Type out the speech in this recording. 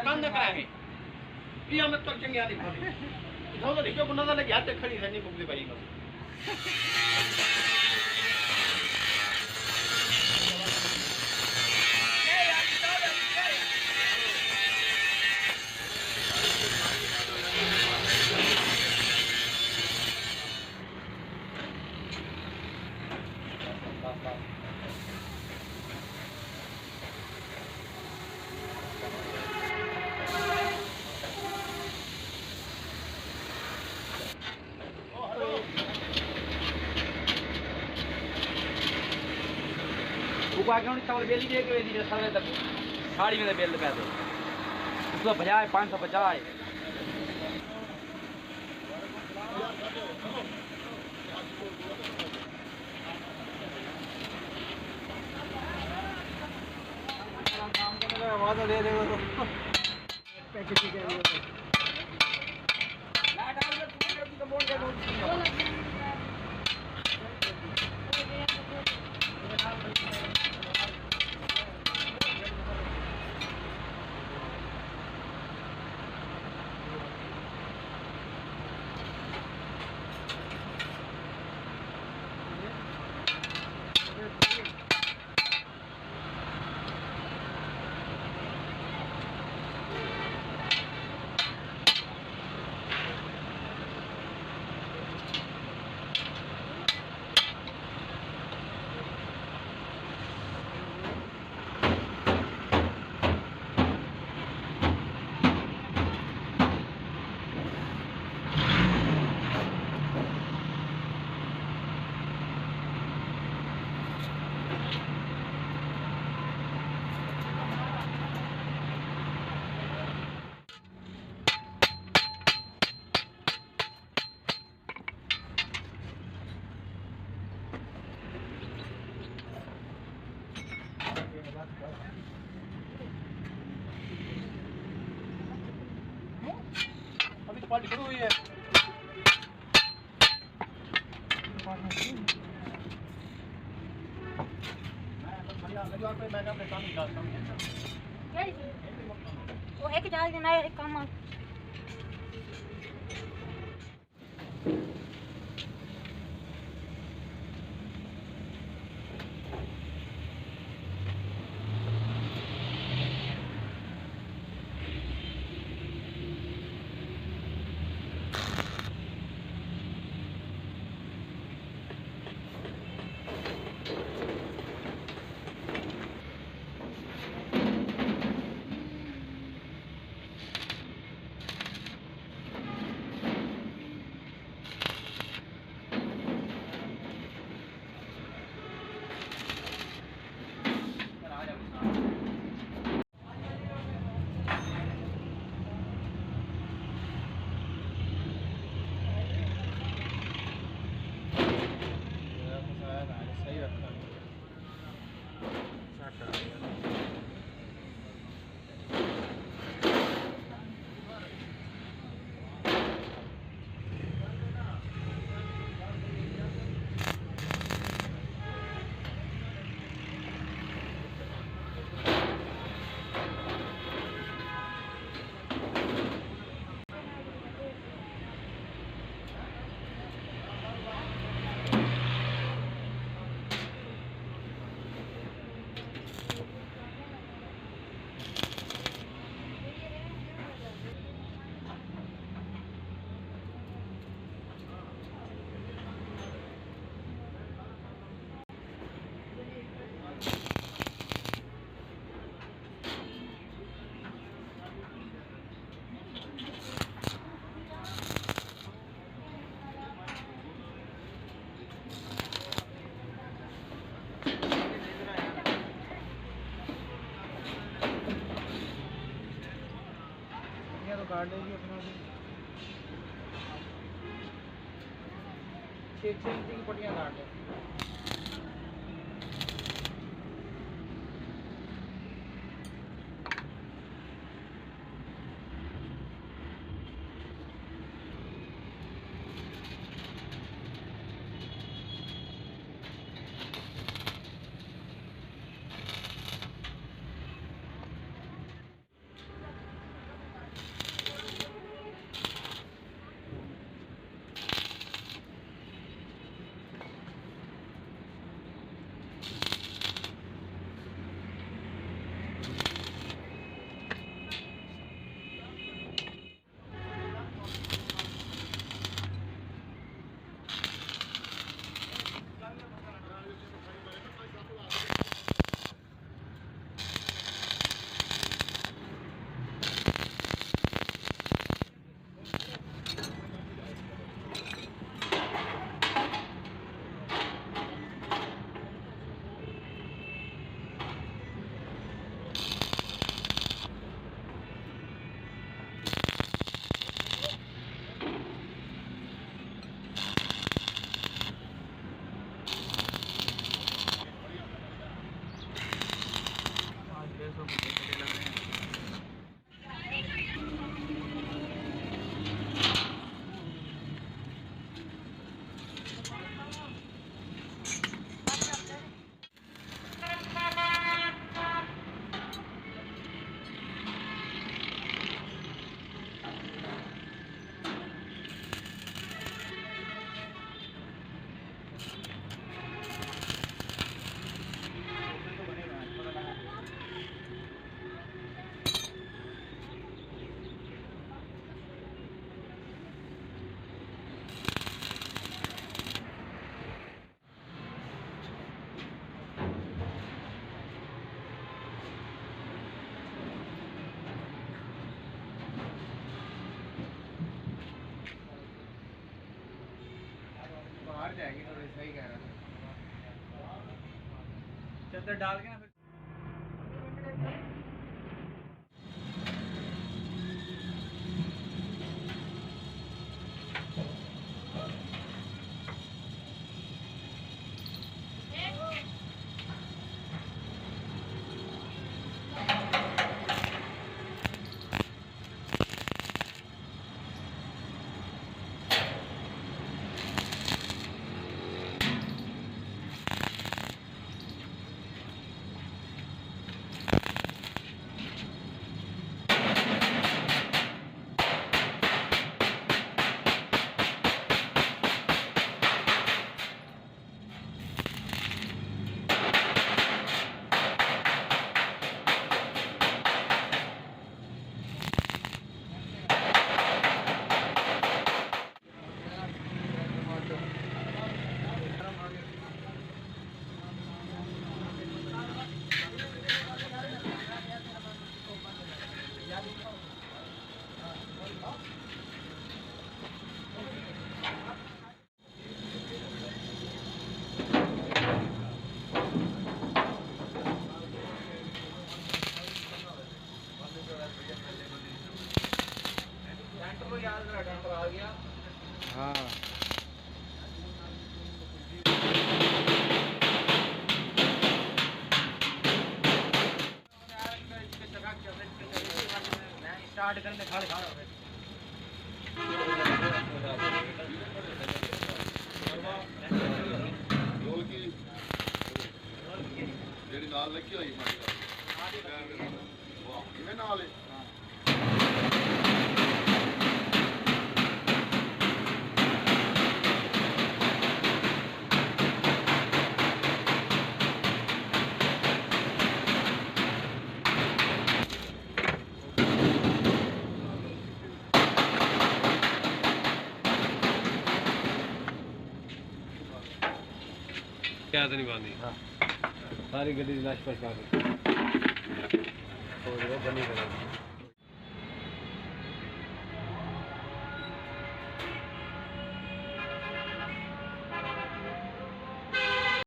काम न करावे ये हम तो चंगे आदि भाभी इधर तो देखो गुना वाले याद तक खड़ी रहनी मुझे भाई बस आगे चावल बेली दे के सारे तक साड़ी में बेल पे दो उसको 550 काम करने का आवाज दे रहे हो तो पैकेट के लिए लाइट आ गया तो बोल के अभी तो पार्टी शुरू हुई है मैं अपने काम निकालता हूँ वो एक जहाज के ना एक काम काट लेगी अपना 6 इंच की पट्टियाँ काट लें। चद्दर डाल के ना फिर हाँ स्टार्ट करने खड़े खड़ा हो गए ਜਿਹੜੀ ਨਾਲ ਲੱਗੀ ਹੋਈ ਮਾੜੀ ਵਾਹ ਕਿਵੇਂ ਨਾਲ ਹੈ क्या तो नहीं बांधी सारी गड्डी लाश पर बनी करेगी